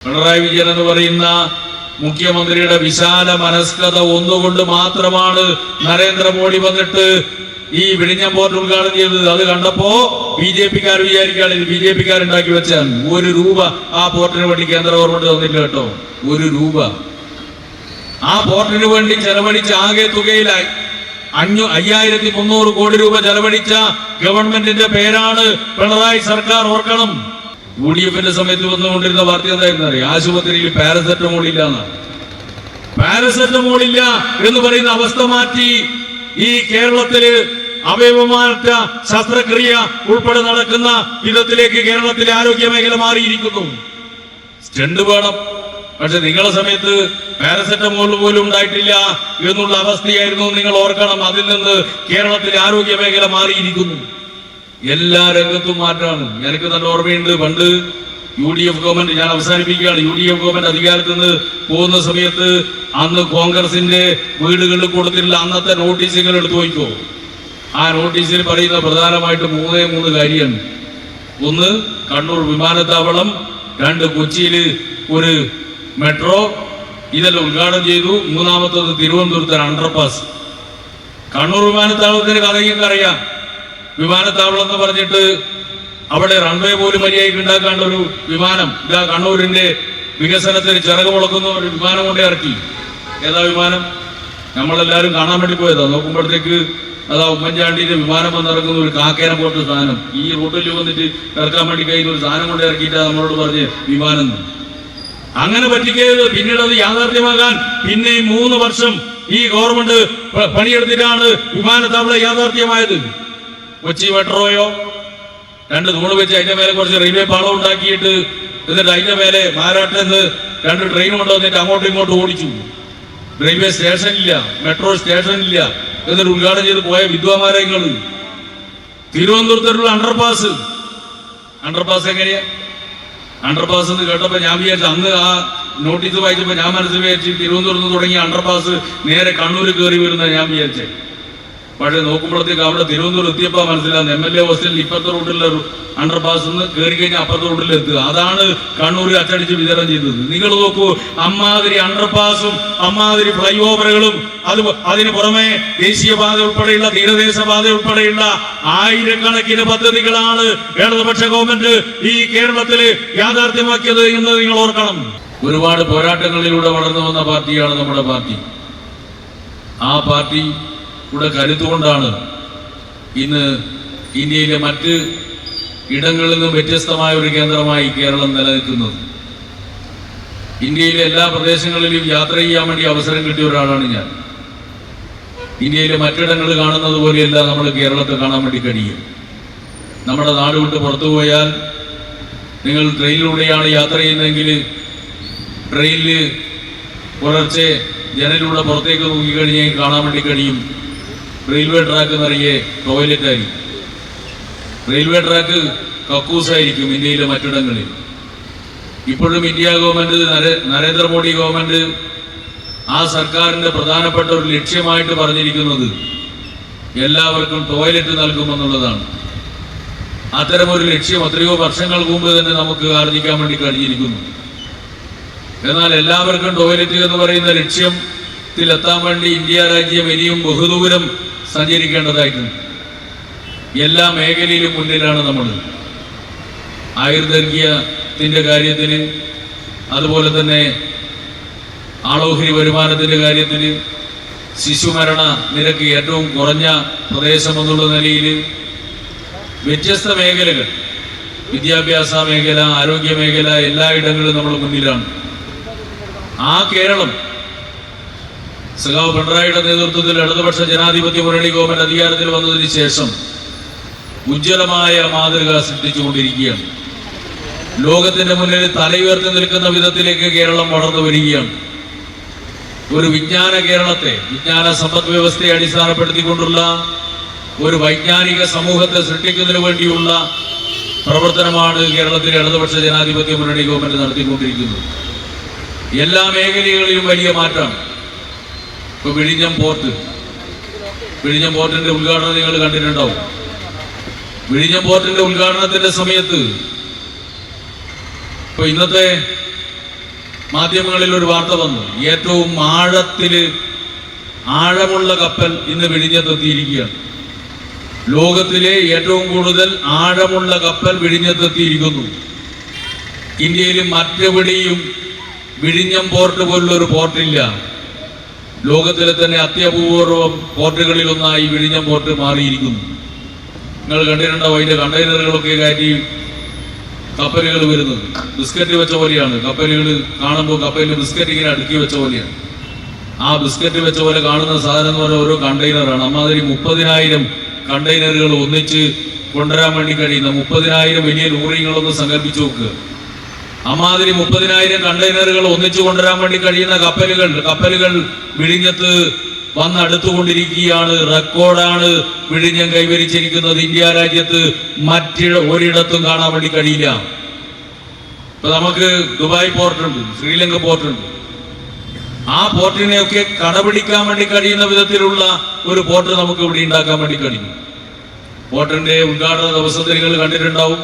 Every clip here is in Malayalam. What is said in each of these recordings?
പിണറായി വിജയൻ എന്ന് പറയുന്ന മുഖ്യമന്ത്രിയുടെ വിശാല മനസ്കത ഒന്നുകൊണ്ട് മാത്രമാണ് നരേന്ദ്രമോദി വന്നിട്ട് ഈ വിഴിഞ്ഞം പോർട്ട് ഉദ്ഘാടനം ചെയ്തത്. അത് കണ്ടപ്പോ ബി.ജെ.പിക്കാർ വിചാരിക്കുകയാണ് ഇത് ബി.ജെ.പിക്കാരുണ്ടാക്കി വെച്ചാൽ. 1 രൂപ ആ പോർട്ടിന് വേണ്ടി കേന്ദ്ര ഗവൺമെന്റ് തന്നില്ല കേട്ടോ. 1 രൂപ ആ പോർട്ടിന് വേണ്ടി ചെലവഴിച്ച ആകെ തുകയിലായി 5300 കോടി രൂപ ചെലവഴിച്ച ഗവൺമെന്റിന്റെ പേരാണ് പിണറായി സർക്കാർ. ഓർക്കണം, UDF-ന്റെ സമയത്ത് വന്നുകൊണ്ടിരുന്ന വാർത്ത എന്തായിരുന്നു അറിയാം? ആശുപത്രിയിൽ പാരസെറ്റമോൾ ഇല്ല എന്നാണ്. പാരസെറ്റമോൾ ഇല്ല എന്ന് പറയുന്ന അവസ്ഥ മാറ്റി ഈ കേരളത്തില് അവയവമാറ്റ ശസ്ത്രക്രിയ ഉൾപ്പെടെ നടക്കുന്ന വിധത്തിലേക്ക് കേരളത്തിലെ ആരോഗ്യ മേഖല മാറിയിരിക്കുന്നു. സ്റ്റണ്ട് വേണം, പക്ഷെ നിങ്ങളുടെ സമയത്ത് പാരസെറ്റമോൾ പോലും ഉണ്ടായിട്ടില്ല എന്നുള്ള അവസ്ഥയായിരുന്നു. നിങ്ങൾ ഓർക്കണം, അതിൽ നിന്ന് കേരളത്തിലെ ആരോഗ്യ മേഖല മാറിയിരിക്കുന്നു. എല്ലാ രംഗത്തും മാറ്റാണ്. എനിക്ക് നല്ല ഓർമ്മയുണ്ട്, പണ്ട് UDF ഗവൺമെന്റ്, ഞാൻ അവസാനിപ്പിക്കുകയാണ്, UDF ഗവൺമെന്റ് അധികാരത്തിൽ നിന്ന് പോകുന്ന സമയത്ത് അന്ന് കോൺഗ്രസിന്റെ വീടുകളിൽ കൊടുത്തിട്ടുള്ള അന്നത്തെ നോട്ടീസുകൾ എടുത്തു പോയിക്കോ. ആ നോട്ടീസിൽ പറയുന്ന പ്രധാനമായിട്ട് 3 കാര്യമാണ്. 1 കണ്ണൂർ വിമാനത്താവളം, 2 കൊച്ചിയിൽ ഒരു മെട്രോ, ഇതെല്ലാം ഉദ്ഘാടനം ചെയ്തു. 3ാമത്തത് തിരുവനന്തപുരത്ത് അണ്ടർപാസ്. കണ്ണൂർ വിമാനത്താവളത്തിന് കഥയൊക്കെ അറിയാം. വിമാനത്താവളം എന്ന് പറഞ്ഞിട്ട് അവിടെ റൺവേ പോലും മര്യാദയ്ക്ക് ഉണ്ടാക്കാണ്ട് ഒരു വിമാനം ഇതാ കണ്ണൂരിന്റെ വികസനത്തിന് ചിറക് മുളക്കുന്ന ഒരു വിമാനം കൊണ്ട് ഇറക്കി. ഏതാ വിമാനം? നമ്മളെല്ലാവരും കാണാൻ വേണ്ടി പോയതാ. നോക്കുമ്പോഴത്തേക്ക് അതാ ഉമ്മൻചാണ്ടിന്റെ വിമാനം വന്നിറങ്ങുന്ന ഒരു കാക്കേനെ പോലത്തെ സാധനം. ഈ റൂട്ടിൽ വന്നിട്ട് ഇറക്കാൻ വേണ്ടി കഴിയുന്ന ഒരു സാധനം കൊണ്ട് ഇറക്കിയിട്ടാ നമ്മളോട് പറഞ്ഞ് വിമാനം. അങ്ങനെ പറ്റിക്കരുത്. പിന്നീട് അത് യാഥാർത്ഥ്യമാകാൻ പിന്നെ 3 വർഷം ഈ ഗവൺമെന്റ് പണിയെടുത്തിട്ടാണ് വിമാനത്താവളം യാഥാർത്ഥ്യമായത്. കൊച്ചി മെട്രോയോ 2 തൂണ് വെച്ച് അതിന്റെ മേലെ കുറച്ച് റെയിൽവേ പാളം ഉണ്ടാക്കിയിട്ട് എന്നിട്ട് അതിന്റെ മേലെ മാരാട്ടെന്ന് 2 ട്രെയിൻ കൊണ്ടുവന്നിട്ട് അങ്ങോട്ടും ഇങ്ങോട്ടും ഓടിച്ചു. റെയിൽവേ സ്റ്റേഷനില്ല, മെട്രോ സ്റ്റേഷനില്ല, എന്നിട്ട് ഉദ്ഘാടനം ചെയ്ത് പോയ വിദ്വാന്മാരങ്ങൾ. തിരുവനന്തപുരത്തുള്ള അണ്ടർപാസ് എങ്ങനെയാ? അണ്ടർപാസ് എന്ന് കേട്ടപ്പോ ഞാൻ വിചാരിച്ചു, അന്ന് ആ നോട്ടീസ് വായിച്ചപ്പോ ഞാൻ മനസ്സിൽ വിചാരിച്ചു തിരുവനന്തപുരത്ത് നിന്ന് തുടങ്ങിയ അണ്ടർപാസ് നേരെ കണ്ണൂർ കയറി വരുന്ന ഞാൻ വിചാരിച്ചേ. പക്ഷെ നോക്കുമ്പോഴത്തേക്ക് അവിടെ തിരുവനന്തപുരം എത്തിയപ്പോ മനസ്സിലാകുന്നു MLA ഹോസ്റ്റലിൽ ഇപ്പുറത്തെ റൂട്ടിലുള്ള അണ്ടർപാസ് നിന്ന് കയറി കഴിഞ്ഞാൽ അപ്പുറത്തെ റൂട്ടിൽ എത്തുക. അതാണ് കണ്ണൂർ അച്ചടിച്ച് വിതരണം ചെയ്തത്. നിങ്ങൾ നോക്കൂ, അമ്മാതിരി അണ്ടർപാസും അമ്മാതിരി ഫ്ലൈ ഓവറുകളും അതിന് പുറമെ ദേശീയപാത ഉൾപ്പെടെയുള്ള തീരദേശ പാത ഉൾപ്പെടെയുള്ള ആയിരക്കണക്കിന് പദ്ധതികളാണ് ഇടതുപക്ഷ ഗവൺമെന്റ് ഈ കേരളത്തിൽ യാഥാർത്ഥ്യമാക്കിയത് എന്ന് നിങ്ങൾ ഓർക്കണം. ഒരുപാട് പോരാട്ടങ്ങളിലൂടെ വളർന്നു വന്ന പാർട്ടിയാണ് നമ്മുടെ പാർട്ടി. ആ പാർട്ടി കരുത്തുകൊണ്ടാണ് ഇന്ന് ഇന്ത്യയിലെ മറ്റ് ഇടങ്ങളിൽ നിന്നും വ്യത്യസ്തമായ ഒരു കേന്ദ്രമായി കേരളം നിലനിൽക്കുന്നത്. ഇന്ത്യയിലെ എല്ലാ പ്രദേശങ്ങളിലും യാത്ര ചെയ്യാൻ വേണ്ടി അവസരം കിട്ടിയ ഒരാളാണ് ഞാൻ. ഇന്ത്യയിലെ മറ്റിടങ്ങൾ കാണുന്നത് പോലെയല്ല നമ്മൾ കേരളത്തെ കാണാൻ വേണ്ടി കഴിയും. നമ്മുടെ നാട് വിട്ട് പുറത്തു പോയാൽ, നിങ്ങൾ ട്രെയിനിലൂടെയാണ് യാത്ര ചെയ്യുന്നതെങ്കിൽ ട്രെയിനിൽ പുലർച്ചെ ജനലിലൂടെ പുറത്തേക്ക് നോക്കിക്കഴിഞ്ഞാൽ കാണാൻ വേണ്ടി കഴിയും റെയിൽവേ ട്രാക്ക് നിറയെ ടോയ്ലറ്റായിരിക്കും. റെയിൽവേ ട്രാക്ക് കക്കൂസായിരിക്കും ഇന്ത്യയിലെ മറ്റിടങ്ങളിൽ. ഇപ്പോഴും ഇന്ത്യ ഗവൺമെന്റ്, നരേന്ദ്രമോദി ഗവൺമെന്റ് ആ സർക്കാരിന്റെ പ്രധാനപ്പെട്ട ഒരു ലക്ഷ്യമായിട്ട് പറഞ്ഞിരിക്കുന്നത് എല്ലാവർക്കും ടോയ്ലറ്റ് നൽകുമെന്നുള്ളതാണ്. അത്തരമൊരു ലക്ഷ്യം എത്രയോ വർഷങ്ങൾക്ക് മുമ്പ് തന്നെ നമുക്ക് ആർജിക്കാൻ വേണ്ടി കഴിഞ്ഞിരിക്കുന്നു. എന്നാൽ എല്ലാവർക്കും ടോയ്ലറ്റ് എന്ന് പറയുന്ന ലക്ഷ്യത്തിലെത്താൻ വേണ്ടി ഇന്ത്യ രാജ്യം ഇനിയും ബഹുദൂരം സഞ്ചരിക്കേണ്ടതായിട്ടുണ്ട്. എല്ലാ മേഖലയിലും മുന്നിലാണ് നമ്മൾ. ആയുർദൈർഘ്യത്തിന്റെ കാര്യത്തിൽ, അതുപോലെ തന്നെ ആളോഹരി വരുമാനത്തിന്റെ കാര്യത്തിൽ, ശിശുമരണ നിരക്ക് ഏറ്റവും കുറഞ്ഞ പ്രദേശം എന്നുള്ള നിലയിൽ വ്യത്യസ്ത മേഖലകൾ, വിദ്യാഭ്യാസ മേഖല, ആരോഗ്യ മേഖല, എല്ലായിടങ്ങളിലും നമ്മൾ മുന്നിലാണ്. ആ കേരളം സഖാവ് പിണറായിയുടെ നേതൃത്വത്തിൽ ഇടതുപക്ഷ ജനാധിപത്യ മുന്നണി ഗവൺമെന്റ് അധികാരത്തിൽ വന്നതിന് ശേഷം ഉജ്ജ്വലമായ മാതൃക സൃഷ്ടിച്ചുകൊണ്ടിരിക്കുകയാണ്. ലോകത്തിന്റെ മുന്നിൽ തലയുയർത്തി നിൽക്കുന്ന വിധത്തിലേക്ക് കേരളം വളർന്നു വരികയാണ്. ഒരു വിജ്ഞാന കേരളത്തെ, വിജ്ഞാന സമ്പദ് വ്യവസ്ഥയെ അടിസ്ഥാനപ്പെടുത്തിക്കൊണ്ടുള്ള ഒരു വൈജ്ഞാനിക സമൂഹത്തെ സൃഷ്ടിക്കുന്നതിന് വേണ്ടിയുള്ള പ്രവർത്തനമാണ് കേരളത്തിലെ ഇടതുപക്ഷ ജനാധിപത്യ മുന്നണി ഗവൺമെന്റ് നടത്തിക്കൊണ്ടിരിക്കുന്നത്. എല്ലാ മേഖലകളിലും വലിയ മാറ്റമാണ്. ഇപ്പൊ വിഴിഞ്ഞം പോർട്ടിന്റെ ഉദ്ഘാടനം നിങ്ങൾ കണ്ടിട്ടുണ്ടാവും. വിഴിഞ്ഞം പോർട്ടിന്റെ ഉദ്ഘാടനത്തിന്റെ സമയത്ത് ഇപ്പൊ ഇന്നത്തെ മാധ്യമങ്ങളിൽ ഒരു വാർത്ത വന്നു, ഏറ്റവും ആഴമുള്ള കപ്പൽ ഇന്ന് വിഴിഞ്ഞത്തെത്തിയിരിക്കുകയാണ്. ലോകത്തിലെ ഏറ്റവും കൂടുതൽ ആഴമുള്ള കപ്പൽ വിഴിഞ്ഞത്തെത്തിയിരിക്കുന്നു. ഇന്ത്യയിൽ മറ്റെവിടെയും വിഴിഞ്ഞം പോർട്ട് പോലുള്ളൊരു പോർട്ടില്ല. ലോകത്തിലെ തന്നെ അത്യപൂർവം പോർട്ടുകളിൽ ഒന്നായി വിഴിഞ്ഞം പോർട്ട് മാറിയിരിക്കുന്നു. നിങ്ങൾ കണ്ടിട്ടുണ്ടാവും, അതിന്റെ കണ്ടെയ്നറുകളൊക്കെ കയറ്റി കപ്പലുകൾ വരുന്നത്. ബിസ്ക്കറ്റ് വെച്ച പോലെയാണ് കപ്പലുകൾ കാണുമ്പോൾ. കപ്പലിൽ ബിസ്ക്കറ്റ് ഇങ്ങനെ അടുക്കി വെച്ച പോലെയാണ്. ആ ബിസ്ക്കറ്റ് വെച്ച പോലെ കാണുന്ന സാധനം എന്ന് പറഞ്ഞാൽ ഓരോ കണ്ടെയ്നറാണ്. അമ്മാതിരി 30,000 കണ്ടെയ്നറുകൾ ഒന്നിച്ച് കൊണ്ടുവരാൻ വേണ്ടി കഴിയുന്ന 30,000 വലിയ ലോറികളൊന്ന് സങ്കല്പിച്ചു നോക്കുക. അമ്മാതിരി 30,000 കണ്ടെയ്നറുകൾ ഒന്നിച്ചു കൊണ്ടുവരാൻ വേണ്ടി കഴിയുന്ന കപ്പലുകൾ വിഴിഞ്ഞത്ത് വന്നടുത്തുകൊണ്ടിരിക്കുകയാണ്. റെക്കോർഡാണ് വിഴിഞ്ഞം കൈവരിച്ചിരിക്കുന്നത്. ഇന്ത്യ രാജ്യത്ത് ഒരിടത്തും കാണാൻ വേണ്ടി കഴിയില്ല. ഇപ്പൊ നമുക്ക് ദുബായ് പോർട്ടുണ്ട്, ശ്രീലങ്ക പോർട്ടുണ്ട്. ആ പോർട്ടിനെയൊക്കെ കടപിടിക്കാൻ വേണ്ടി കഴിയുന്ന വിധത്തിലുള്ള ഒരു പോർട്ട് നമുക്ക് ഇവിടെ ഉണ്ടാക്കാൻ വേണ്ടി കഴിയും. പോർട്ടിന്റെ ഉദ്ഘാടന ദിവസത്തിൽ നിങ്ങൾ കണ്ടിട്ടുണ്ടാവും,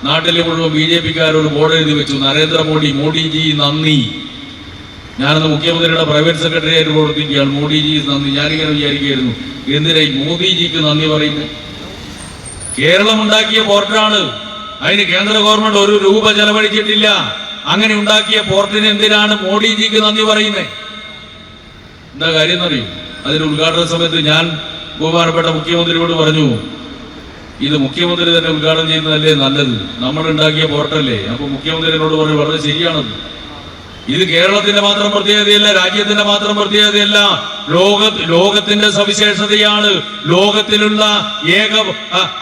നാട്ടിലെ മുഴുവൻ BJP-ക്കാരോട് ബോർഡ് എഴുതി വെച്ചു, നരേന്ദ്രമോദി, മോഡിജി നന്ദി. ഞാനന്ന് മുഖ്യമന്ത്രിയുടെ പ്രൈവറ്റ് സെക്രട്ടറി ആയിട്ട് പ്രവർത്തിക്കുകയാണ്. മോഡിജി നന്ദി. ഞാനിങ്ങനെ വിചാരിക്കുകയായിരുന്നു, എന്തിനായി മോദിജിക്ക് നന്ദി പറയുന്നത്? കേരളം ഉണ്ടാക്കിയ പോർട്ടാണ്. അതിന് കേന്ദ്ര ഗവൺമെന്റ് ഒരു രൂപ ചെലവഴിച്ചിട്ടില്ല. അങ്ങനെ ഉണ്ടാക്കിയ പോർട്ടിന് എന്തിനാണ് മോഡിജിക്ക് നന്ദി പറയുന്നത്? എന്താ കാര്യം എന്നറിയും? അതിന്റെ ഉദ്ഘാടന സമയത്ത് ഞാൻ ബഹുമാനപ്പെട്ട മുഖ്യമന്ത്രിയോട് പറഞ്ഞു, ഇത് മുഖ്യമന്ത്രി തന്നെ ഉദ്ഘാടനം ചെയ്യുന്നതല്ലേ നല്ലത്, നമ്മൾ ഉണ്ടാക്കിയ പോർട്ടല്ലേ. അപ്പൊ മുഖ്യമന്ത്രിയോട് പറഞ്ഞു, വളരെ ശരിയാണത്. ഇത് കേരളത്തിന്റെ മാത്രം പ്രത്യേകതയല്ല, രാജ്യത്തിന്റെ മാത്രം പ്രത്യേകതയല്ല, ലോകത്തിന്റെ സവിശേഷതയാണ്. ലോകത്തിലുള്ള ഏക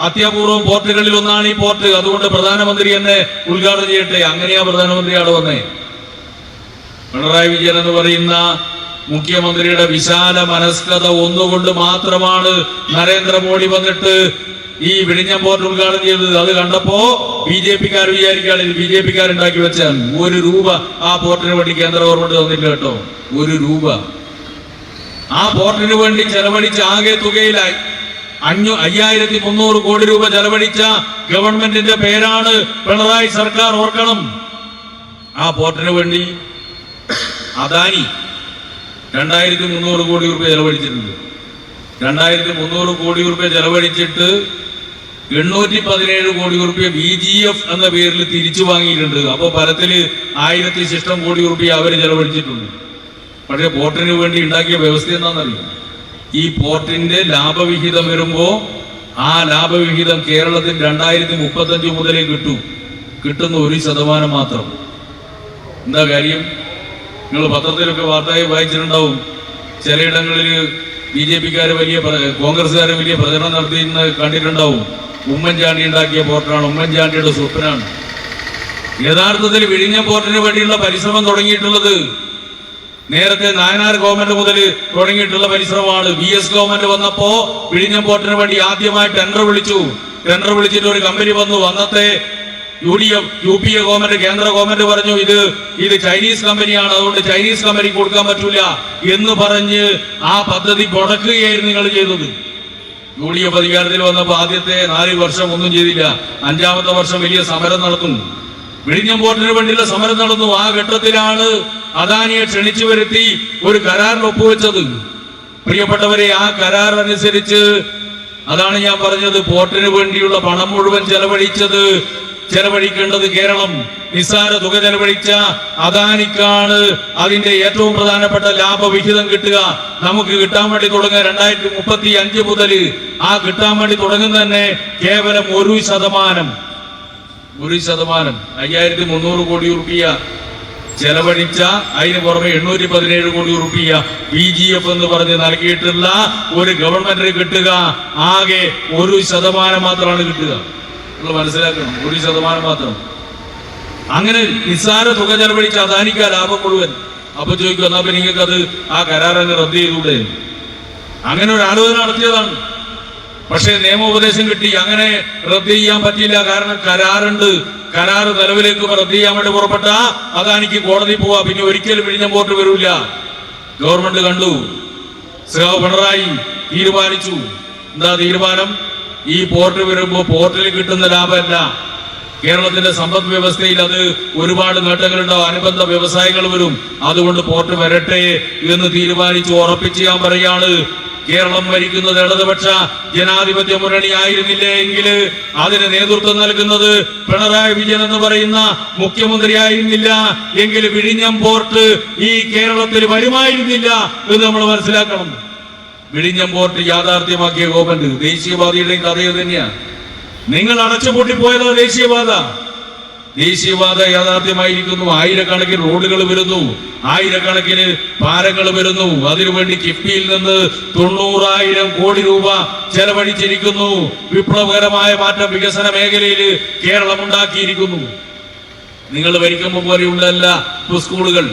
അത്യപൂർവം പോർട്ടുകളിൽ ഒന്നാണ് ഈ പോർട്ട്. അതുകൊണ്ട് പ്രധാനമന്ത്രി എന്നെ ഉദ്ഘാടനം ചെയ്യട്ടെ. അങ്ങനെയാ പ്രധാനമന്ത്രി അവിടെ വന്നേ. പിണറായി വിജയൻ എന്ന് പറയുന്ന മുഖ്യമന്ത്രിയുടെ വിശാല മനസ്കത ഒന്നുകൊണ്ട് മാത്രമാണ് നരേന്ദ്രമോദി വന്നിട്ട് ഈ വിഴിഞ്ഞം പോർട്ട് ഉദ്ഘാടനം ചെയ്തത്. അത് കണ്ടപ്പോ BJP-ക്കാർ വിചാരിക്കുകയാണ് ഇത് BJP-ക്കാരുണ്ടാക്കി വെച്ചാൽ. 1 രൂപ ആ പോർട്ടിന് വേണ്ടി കേന്ദ്ര ഗവൺമെന്റ് തന്നില്ല കേട്ടോ. 1 രൂപ ആ പോർട്ടിന് വേണ്ടി ചെലവഴിച്ച ആകെ തുകയിലായി 5300 കോടി രൂപ ചെലവഴിച്ച ഗവൺമെന്റിന്റെ പേരാണ് പിണറായി സർക്കാർ. ഓർക്കണം, ആ പോർട്ടിന് വേണ്ടി അദാനി 2300 കോടി രൂപ ചെലവഴിച്ചിട്ടുണ്ട്. 2300 കോടി രൂപ ചെലവഴിച്ചിട്ട് 817 കോടി രൂപ VGF എന്ന പേരിൽ തിരിച്ചു വാങ്ങിയിട്ടുണ്ട്. അപ്പൊ ഫലത്തില് 1000 ശിഷ്ടം കോടി രൂപ അവർ ചെലവഴിച്ചിട്ടുണ്ട്. പക്ഷെ പോർട്ടിന് വേണ്ടി ഉണ്ടാക്കിയ വ്യവസ്ഥ എന്താണെന്നറിയാം? ഈ പോർട്ടിന്റെ ലാഭവിഹിതം വരുമ്പോ ആ ലാഭവിഹിതം കേരളത്തിൽ 2035 മുതലേ കിട്ടുന്ന 1% മാത്രം. എന്താ കാര്യം? നിങ്ങൾ പത്രത്തിലൊക്കെ വാർത്തയായി വായിച്ചിട്ടുണ്ടാവും. ചിലയിടങ്ങളിൽ BJP-ക്കാര് കോൺഗ്രസ്സുകാര് വലിയ പ്രചരണം നടത്തിയെന്ന് കണ്ടിട്ടുണ്ടാവും. ഉമ്മൻചാണ്ടി ഉണ്ടാക്കിയ പോർട്ടാണ്, ഉമ്മൻചാണ്ടിയുടെ സ്വപ്നാണ്. യഥാർത്ഥത്തിൽ വിഴിഞ്ഞം പോർട്ടിന് വേണ്ടിയുള്ള പരിശ്രമം തുടങ്ങിയിട്ടുള്ളത് നേരത്തെ നായനാർ ഗവൺമെന്റ് മുതൽ തുടങ്ങിയിട്ടുള്ള പരിശ്രമമാണ്. VS ഗവൺമെന്റ് വന്നപ്പോ വിഴിഞ്ഞം പോർട്ടിന് വേണ്ടി ആദ്യമായി ടെൻഡർ വിളിച്ചിട്ട് ഒരു കമ്പനി വന്നു. അന്നത്തെ UPA ഗവൺമെന്റ്, കേന്ദ്ര ഗവൺമെന്റ് പറഞ്ഞു ഇത് ചൈനീസ് കമ്പനിയാണ്, അതുകൊണ്ട് ചൈനീസ് കമ്പനി കൊടുക്കാൻ പറ്റൂല എന്ന് പറഞ്ഞ് ആ പദ്ധതി മുടക്കുകയായിരുന്നു നിങ്ങൾ ചെയ്തത്. UDF അധികാരത്തിൽ വന്നപ്പോൾ ആദ്യത്തെ 4 വർഷം ഒന്നും ചെയ്തില്ല. 5-ാമത്തെ വർഷം വലിയ സമരം നടത്തുന്നു. വിഴിഞ്ഞം പോർട്ടിന് വേണ്ടിയുള്ള സമരം നടന്നു. ആ ഘട്ടത്തിലാണ് അദാനിയെ ക്ഷണിച്ചു വരുത്തി ഒരു കരാറിൽ ഒപ്പുവെച്ചത്. പ്രിയപ്പെട്ടവരെ, ആ കരാർ അനുസരിച്ച് അതാണ് ഞാൻ പറഞ്ഞത്, പോർട്ടിന് വേണ്ടിയുള്ള പണം മുഴുവൻ ചെലവഴിക്കേണ്ടത് കേരളം. നിസ്സാര തുക ചെലവഴിച്ച അദാനിക്കാണ് അതിന്റെ ഏറ്റവും പ്രധാനപ്പെട്ട ലാഭവിഹിതം കിട്ടുക. നമുക്ക് കിട്ടാൻ വേണ്ടി തുടങ്ങുക 2035 മുതൽ. ആ കിട്ടാൻ വേണ്ടി തുടങ്ങുന്ന തന്നെ കേവലം 1%. 5300 കോടി രൂപ ചെലവഴിച്ച, അതിന് പുറമെ 817 കോടി രൂപ VGF എന്ന് പറഞ്ഞ് നൽകിയിട്ടുള്ള ഒരു ഗവൺമെന്റിന് കിട്ടുക ആകെ 1% മാത്രമാണ് കിട്ടുക. മനസ്സിലാക്കണം, 1% മാത്രം. അങ്ങനെ നിസ്സാര തുക ചെലവഴിച്ച അദാനിക്ക ലാഭം മുഴുവൻ. അപ്പൊ ചോദിക്കും, എന്നാ പിന്നെ നിങ്ങൾക്കത് ആ കരാർ അങ്ങ് റദ്ദ് ചെയ്തൂടെ? അങ്ങനെ ഒരു ആലോചന നടത്തിയതാണ്. പക്ഷേ നിയമോപദേശം കിട്ടി, അങ്ങനെ റദ്ദ് ചെയ്യാൻ പറ്റില്ല. കാരണം കരാറുണ്ട്. കരാറ് നിലവിലേക്ക് റദ്ദ് ചെയ്യാൻ വേണ്ടി പുറപ്പെട്ട അദാനിക്ക് കോടതി പോവാ. പിന്നെ ഒരിക്കലും വിഴിഞ്ഞം പോർട്ട് വരൂല. ഗവൺമെന്റ് കണ്ടു. പിണറായി തീരുമാനിച്ചു. എന്താ തീരുമാനം? ഈ പോർട്ട് വരുമ്പോ പോർട്ടിൽ കിട്ടുന്ന ലാഭമല്ല, കേരളത്തിന്റെ സമ്പദ് വ്യവസ്ഥയിൽ അത് ഒരുപാട് നേട്ടങ്ങളുണ്ടാവും, അനുബന്ധ വ്യവസായങ്ങൾ വരും. അതുകൊണ്ട് പോർട്ട് വരട്ടെ എന്ന് തീരുമാനിച്ച് ഉറപ്പിച്ച് ഞാൻ പറയാണ്, കേരളം ഭരിക്കുന്നത് ഇടതുപക്ഷ ജനാധിപത്യ മുന്നണി ആയിരുന്നില്ലേ എങ്കിൽ അതിന് നേതൃത്വം നൽകുന്നത് പിണറായി വിജയൻ എന്ന് പറയുന്ന മുഖ്യമന്ത്രി ആയിരുന്നില്ല എങ്കിൽ വിഴിഞ്ഞം പോർട്ട് ഈ കേരളത്തിൽ വരുമായിരുന്നില്ല എന്ന് നമ്മൾ മനസ്സിലാക്കണം. വിഴിഞ്ഞം പോർട്ട് യാഥാർത്ഥ്യമാക്കിയ ഗവൺമെന്റ് ദേശീയവാദിയുടെയും കഥയത് തന്നെയാണ്. നിങ്ങൾ അടച്ചുപൂട്ടിപ്പോയത് ദേശീയവാദ യാഥാർത്ഥ്യമായിരിക്കുന്നു. ആയിരക്കണക്കിന് റോഡുകൾ വരുന്നു, ആയിരക്കണക്കിന് പാലങ്ങൾ വരുന്നു. അതിനുവേണ്ടി കിഫ്ബിയിൽ നിന്ന് 90,000 കോടി രൂപ ചെലവഴിച്ചിരിക്കുന്നു. വിപ്ലവകരമായ മാറ്റം വികസന മേഖലയിൽ കേരളം ഉണ്ടാക്കിയിരിക്കുന്നു. നിങ്ങൾ ഭരിക്കുമ്പോൾ പോലെയുള്ളതല്ല സ്കൂളുകൾ.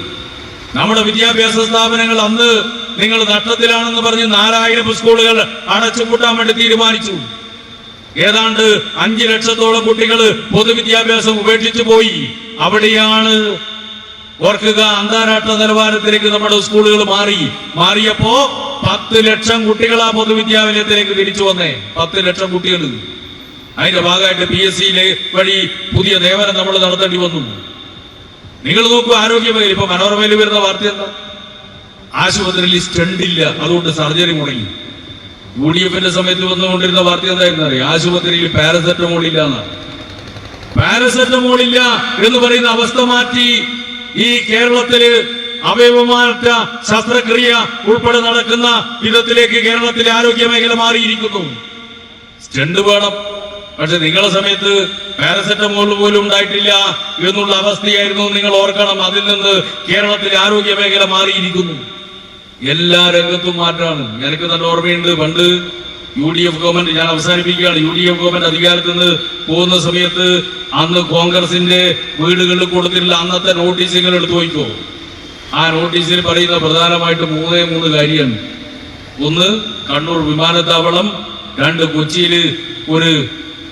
നമ്മുടെ വിദ്യാഭ്യാസ സ്ഥാപനങ്ങൾ അന്ന് നിങ്ങൾ നഷ്ടത്തിലാണെന്ന് പറഞ്ഞ് 4,000 സ്കൂളുകൾ അടച്ചുപൂട്ടാൻ വേണ്ടി തീരുമാനിച്ചു. ഏതാണ്ട് 5 ലക്ഷത്തോളം കുട്ടികൾ പൊതുവിദ്യാഭ്യാസം ഉപേക്ഷിച്ചു പോയി. അവിടെയാണ് ഓർക്കുക, അന്താരാഷ്ട്ര നിലവാരത്തിലേക്ക് നമ്മുടെ സ്കൂളുകൾ മാറിയപ്പോ 10 ലക്ഷം കുട്ടികൾ ആ പൊതുവിദ്യാലയത്തിലേക്ക് തിരിച്ചു വന്നേ. 10 ലക്ഷം കുട്ടികൾ. അതിന്റെ ഭാഗമായിട്ട് PSC വഴി പുതിയ നിയമനം നമ്മൾ നടത്തേണ്ടി വന്നു. നിങ്ങൾ നോക്കൂ, ആരോഗ്യ മേഖല ഇപ്പൊ മനോരമയിൽ വരുന്ന വാർത്ത എന്താ? ആശുപത്രിയിൽ സ്റ്റണ്ട് ഇല്ല, അതുകൊണ്ട് സർജറി മുടങ്ങി. UDF സമയത്ത് വന്നുകൊണ്ടിരുന്ന വാർത്ത എന്തായിരുന്നു അറിയാം? ആശുപത്രിയിൽ പാരസെറ്റമോൾ ഇല്ല എന്നാണ്. പാരസെറ്റമോൾ ഇല്ല എന്ന് പറയുന്ന അവസ്ഥ മാറ്റി ഈ കേരളത്തില് അവയവമാറ്റ ശസ്ത്രക്രിയ ഉൾപ്പെടെ നടക്കുന്ന വിധത്തിലേക്ക് കേരളത്തിലെ ആരോഗ്യ മേഖല മാറിയിരിക്കുന്നു. സ്റ്റണ്ട് വേണം, പക്ഷെ നിങ്ങളുടെ സമയത്ത് പാരസെറ്റമോൾ പോലും ഉണ്ടായിട്ടില്ല എന്നുള്ള അവസ്ഥയായിരുന്നു. നിങ്ങൾ ഓർക്കണം, അതിൽ നിന്ന് കേരളത്തിലെ ആരോഗ്യ മേഖല മാറിയിരിക്കുന്നു. എല്ലാ രംഗത്തും മാറ്റാണ്. എനിക്ക് നല്ല ഓർമ്മയുണ്ട്, പണ്ട് UDF ഗവൺമെന്റ്, ഞാൻ അവസാനിപ്പിക്കുകയാണ്, UDF ഗവൺമെന്റ് അധികാരത്തിൽ നിന്ന് പോകുന്ന സമയത്ത് അന്ന് കോൺഗ്രസിന്റെ വീടുകളിൽ കൊടുത്തിട്ടുള്ള അന്നത്തെ നോട്ടീസുകൾ എടുത്തു നോക്കോ. ആ നോട്ടീസിൽ പറയുന്ന പ്രധാനമായിട്ട് 3 കാര്യമാണ്. 1, കണ്ണൂർ വിമാനത്താവളം. 2, കൊച്ചിയിൽ ഒരു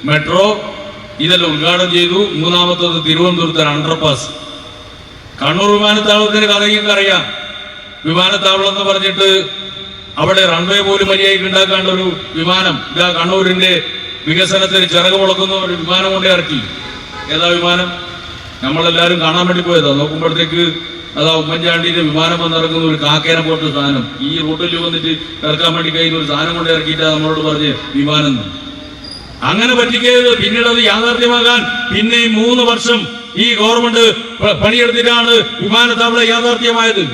മെട്രോ, ഇതെല്ലാം ഉദ്ഘാടനം ചെയ്തു. 3ാമത്തത് തിരുവനന്തപുരത്ത് അണ്ടർപാസ്. കണ്ണൂർ വിമാനത്താവളത്തിന് കഥയൊക്കെ അറിയാം. വിമാനത്താവളം എന്ന് പറഞ്ഞിട്ട് അവിടെ റൺവേ പോലും മര്യാദയ്ക്ക് ഉണ്ടാക്കാണ്ട് ഒരു വിമാനം ഇതാ കണ്ണൂരിന്റെ വികസനത്തിന് ചിറക് മുളക്കുന്ന ഒരു വിമാനം കൊണ്ട് ഇറക്കി. ഏതാ വിമാനം? നമ്മളെല്ലാവരും കാണാൻ വേണ്ടി പോയതാ. നോക്കുമ്പോഴത്തേക്ക് അതാ ഉമ്മൻചാണ്ടിന്റെ വിമാനം വന്നിറങ്ങുന്ന ഒരു കാക്കേനെ പോലത്തെ സാധനം ഈ റൂട്ടിൽ വന്നിട്ട് ഇറക്കാൻ വേണ്ടി കഴിയുന്ന ഒരു സാധനം കൊണ്ട് ഇറക്കിയിട്ടാ നമ്മളോട് പറഞ്ഞ് വിമാനം. അങ്ങനെ പറ്റിക്കരുത്. പിന്നീട് അത് യാഥാർത്ഥ്യമാകാൻ പിന്നെയും 3 വർഷം ഈ ഗവൺമെന്റ് പണിയെടുത്തിട്ടാണ് വിമാനത്താവളം യാഥാർത്ഥ്യമായത്.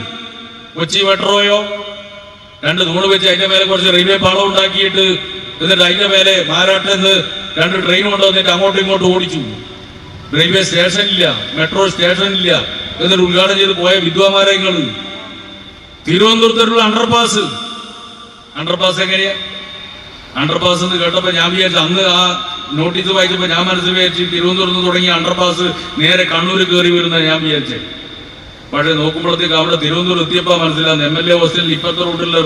കൊച്ചി മെട്രോയോ 2 തൂണ് വെച്ച് അതിന്റെ മേലെ കുറച്ച് റെയിൽവേ പാളം ഉണ്ടാക്കിയിട്ട് എന്നിട്ട് അതിന്റെ മേലെ മാരാട്ടെന്ന് 2 ട്രെയിൻ കൊണ്ടുവന്നിട്ട് അങ്ങോട്ടും ഇങ്ങോട്ടും ഓടിച്ചു. റെയിൽവേ സ്റ്റേഷനില്ല, മെട്രോ സ്റ്റേഷനില്ല. എന്നിട്ട് ഉദ്ഘാടനം ചെയ്ത് പോയ വിദ്വാന്മാരങ്ങൾ. തിരുവനന്തപുരത്തുള്ള അണ്ടർപാസ് എങ്ങനെയാ? അണ്ടർപാസ് എന്ന് കേട്ടപ്പോ ഞാൻ വിചാരിച്ചു, അന്ന് ആ നോട്ടീസ് വായിച്ചപ്പോ ഞാൻ മനസ്സിൽ വിചാരിച്ചു തിരുവനന്തപുരത്ത് തുടങ്ങിയ അണ്ടർപാസ് നേരെ കണ്ണൂർ കയറി വരുന്ന ഞാൻ വിചാരിച്ചേ. പക്ഷെ നോക്കുമ്പോഴത്തേക്ക് അവിടെ തിരുവനന്തപുരം എത്തിയപ്പോ മനസ്സിലാകുന്നു MLA ഹോസ്റ്റലിൽ ഇപ്പുറത്തെ റൂട്ടിലുള്ള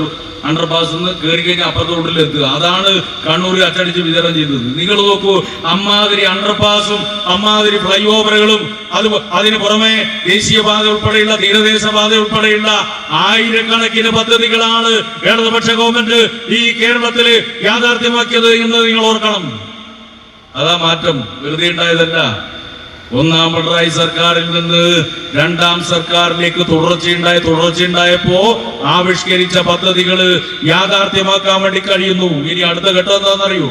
അണ്ടർപാസ് നിന്ന് കയറി കഴിഞ്ഞാൽ അപ്പുറത്തെ റൂട്ടിൽ എത്തുക. അതാണ് കണ്ണൂർ അച്ചടിച്ച് വിതരണം ചെയ്തത്. നിങ്ങൾ നോക്കൂ, അമ്മാതിരി അണ്ടർപാസും അമ്മാതിരി ഫ്ലൈ ഓവറുകളും അതിന് പുറമെ ദേശീയപാത ഉൾപ്പെടെയുള്ള തീരദേശപാത ഉൾപ്പെടെയുള്ള ആയിരക്കണക്കിന് പദ്ധതികളാണ് ഇടതുപക്ഷ ഗവൺമെന്റ് ഈ കേരളത്തിൽ യാഥാർത്ഥ്യമാക്കിയത് എന്ന് നിങ്ങൾ ഓർക്കണം. അതാ മാറ്റം, വെറുതെ ഉണ്ടായതല്ല. 1ാം പിണറായി സർക്കാരിൽ നിന്ന് 2ാം സർക്കാരിലേക്ക് തുടർച്ചയുണ്ടായപ്പോ ആവിഷ്കരിച്ച പദ്ധതികൾ യാഥാർത്ഥ്യമാക്കാൻ വേണ്ടി കഴിയുന്നു. ഇനി അടുത്ത ഘട്ടം എന്താണെന്നറിയോ?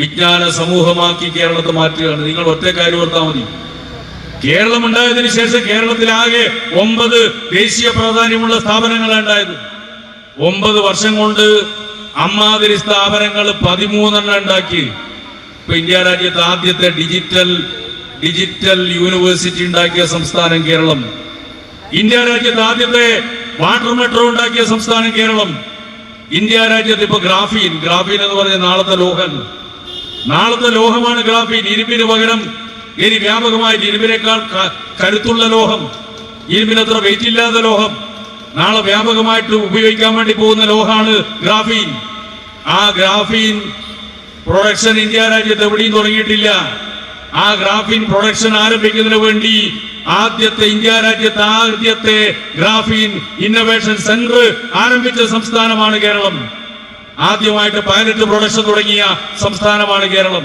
വിജ്ഞാന സമൂഹമാക്കി കേരളത്തെ മാറ്റുകയാണ്. നിങ്ങൾ ഒറ്റ കാര്യം ഓർത്താൽ മതി. കേരളം ഉണ്ടായതിനു ശേഷം കേരളത്തിലാകെ 9 ദേശീയ പ്രാധാന്യമുള്ള സ്ഥാപനങ്ങളാണ് ഉണ്ടായത്. 9 വർഷം കൊണ്ട് അമ്മാതിരി സ്ഥാപനങ്ങൾ 13 ഉണ്ടാക്കി. ഇപ്പൊ ഇന്ത്യ രാജ്യത്ത് ആദ്യത്തെ ഡിജിറ്റൽ യൂണിവേഴ്സിറ്റി ഉണ്ടാക്കിയ സംസ്ഥാനം കേരളം. ഇന്ത്യ രാജ്യത്ത് ആദ്യത്തെ വാട്ടർ മെട്രോ ഉണ്ടാക്കിയ സംസ്ഥാനം കേരളം. ഇന്ത്യ രാജ്യത്ത് ഇപ്പൊ ഗ്രാഫീൻ എന്ന് പറഞ്ഞ നാളത്തെ ലോഹമാണ് ഗ്രാഫീൻ. ഇരുമ്പിന് പകരം ഇനി വ്യാപകമായി ഇരുമ്പിനേക്കാൾ കരുത്തുള്ള ലോഹം, ഇരുമ്പിനത്ര വെയിറ്റ് ഇല്ലാത്ത ലോഹം നാളെ വ്യാപകമായിട്ട് ഉപയോഗിക്കാൻ വേണ്ടി പോകുന്ന ലോഹമാണ് ഗ്രാഫീൻ. ആ ഗ്രാഫീൻ പ്രൊഡക്ഷൻ ഇന്ത്യ രാജ്യത്ത് എവിടെയും തുടങ്ങിയിട്ടില്ല. ആ ഗ്രാഫീൻ പ്രൊഡക്ഷൻ ആരംഭിക്കുന്നതിന് വേണ്ടി ഇന്ത്യ രാജ്യത്തെ ആദ്യത്തെ ഗ്രാഫീൻ ഇന്നൊവേഷൻ സെന്റർ ആരംഭിച്ച സംസ്ഥാനമാണ് കേരളം. ആദ്യമായിട്ട് പൈലറ്റ് പ്രൊഡക്ഷൻ തുടങ്ങിയ സംസ്ഥാനമാണ് കേരളം.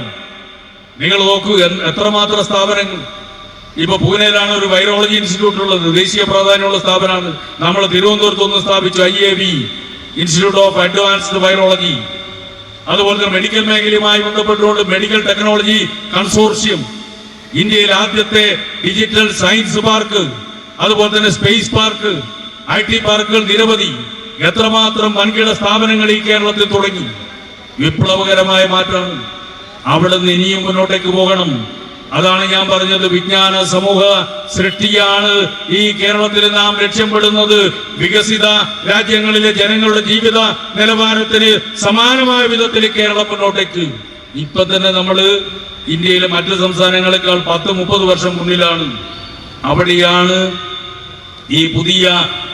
നിങ്ങൾ നോക്കൂ എത്രമാത്രം സ്ഥാപനങ്ങൾ. ഇപ്പൊ പൂനെയിലാണ് ഒരു വൈറോളജി ഇൻസ്റ്റിറ്റ്യൂട്ട് ഉള്ളത്, ദേശീയ പ്രാധാന്യമുള്ള സ്ഥാപനമാണ്. നമ്മൾ തിരുവനന്തപുരത്ത് ഒന്ന് സ്ഥാപിച്ചു, IAV, institute of advanced virology. അതുപോലെ തന്നെ മെഡിക്കൽ മേഖലയുമായി ബന്ധപ്പെട്ടുകൊണ്ട് മെഡിക്കൽ ടെക്നോളജി കൺസോർഷ്യം, ഇന്ത്യയിൽ ആദ്യത്തെ ഡിജിറ്റൽ സയൻസ് പാർക്ക്, അതുപോലെ തന്നെ സ്പേസ് പാർക്ക്, IT പാർക്കുകൾ നിരവധി. എത്രമാത്രം വൻകിട സ്ഥാപനങ്ങൾ ഈ കേരളത്തിൽ തുടങ്ങി. വിപ്ലവകരമായ മാറ്റമാണ്. അവിടെ നിന്ന് ഇനിയും മുന്നോട്ടേക്ക് പോകണം. അതാണ് ഞാൻ പറഞ്ഞത്, വിജ്ഞാന സമൂഹ സൃഷ്ടിയാണ് ഈ കേരളത്തിൽ നാം ലക്ഷ്യപ്പെടുന്നത്. വികസിത രാജ്യങ്ങളിലെ ജനങ്ങളുടെ ജീവിത നിലവാരത്തിന് സമാനമായ വിധത്തിൽ കേരളം മുന്നോട്ടേക്ക്. ഇപ്പൊ തന്നെ നമ്മള് ഇന്ത്യയിലെ മറ്റു സംസ്ഥാനങ്ങളെക്കാൾ 10-30 വർഷം മുന്നിലാണ്. അവിടെയാണ് ഈ പുതിയ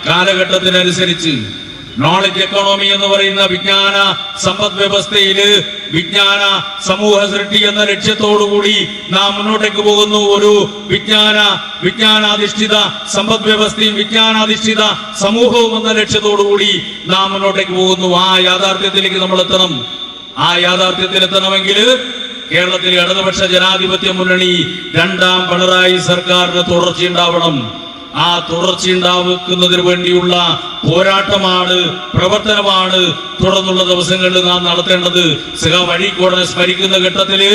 കാലഘട്ടത്തിനനുസരിച്ച് നോളജ് എക്കോണമി എന്ന് പറയുന്ന വിജ്ഞാന സമ്പദ് വ്യവസ്ഥയില് വിജ്ഞാന സമൂഹ സൃഷ്ടി എന്ന ലക്ഷ്യത്തോടുകൂടി നാം മുന്നോട്ടേക്ക് പോകുന്നു. ഒരു വിജ്ഞാനാധിഷ്ഠിത സമ്പദ് വ്യവസ്ഥയും വിജ്ഞാനാധിഷ്ഠിത സമൂഹവും എന്ന ലക്ഷ്യത്തോടുകൂടി നാം മുന്നോട്ടേക്ക് പോകുന്നു. ആ യാഥാർത്ഥ്യത്തിലേക്ക് നമ്മൾ എത്തണം. ആ യാഥാർത്ഥ്യത്തിലെത്തണമെങ്കിൽ കേരളത്തിലെ ഇടതുപക്ഷ ജനാധിപത്യ മുന്നണി 2ാം പിണറായി സർക്കാരിന് തുടർച്ചയുണ്ടാവണം. ആ തുടർച്ചയുണ്ടാക്കുന്നതിന് വേണ്ടിയുള്ള പോരാട്ടമാണ്, പ്രവർത്തനമാണ് തുടർന്നുള്ള ദിവസങ്ങളിൽ നാം നടത്തേണ്ടത്. സഖാവ് അഴീക്കോടിനെ സ്മരിക്കുന്ന ഘട്ടത്തില്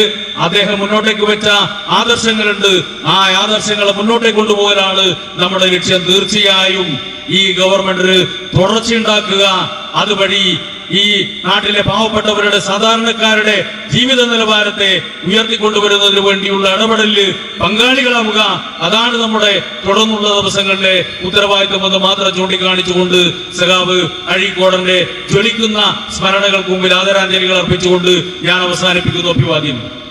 അദ്ദേഹം മുന്നോട്ടേക്ക് വെച്ച ആദർശങ്ങളുണ്ട്. ആ ആദർശങ്ങളെ മുന്നോട്ടേക്ക് കൊണ്ടുപോകലാണ് നമ്മുടെ ലക്ഷ്യം. തീർച്ചയായും ഈ ഗവൺമെന്റ് തുടർച്ചയുണ്ടാക്കുക, അതുവഴി ഈ നാട്ടിലെ പാവപ്പെട്ടവരുടെ സാധാരണക്കാരുടെ ജീവിത നിലവാരത്തെ ഉയർത്തിക്കൊണ്ടുവരുന്നതിന് വേണ്ടിയുള്ള ഇടപെടലിൽ പങ്കാളികളാവുക. അതാണ് നമ്മുടെ തുടർന്നുള്ള ദിവസങ്ങളിലെ ഉത്തരവാദിത്വമെന്ന് മാത്രം ചൂണ്ടിക്കാണിച്ചുകൊണ്ട് സഖാവ് അഴീക്കോടന്റെ ജ്വലിക്കുന്ന സ്മരണകൾക്ക് മുമ്പിൽ ആദരാഞ്ജലികൾ അർപ്പിച്ചുകൊണ്ട് ഞാൻ അവസാനിപ്പിക്കുന്നു. അഭിവാദ്യം.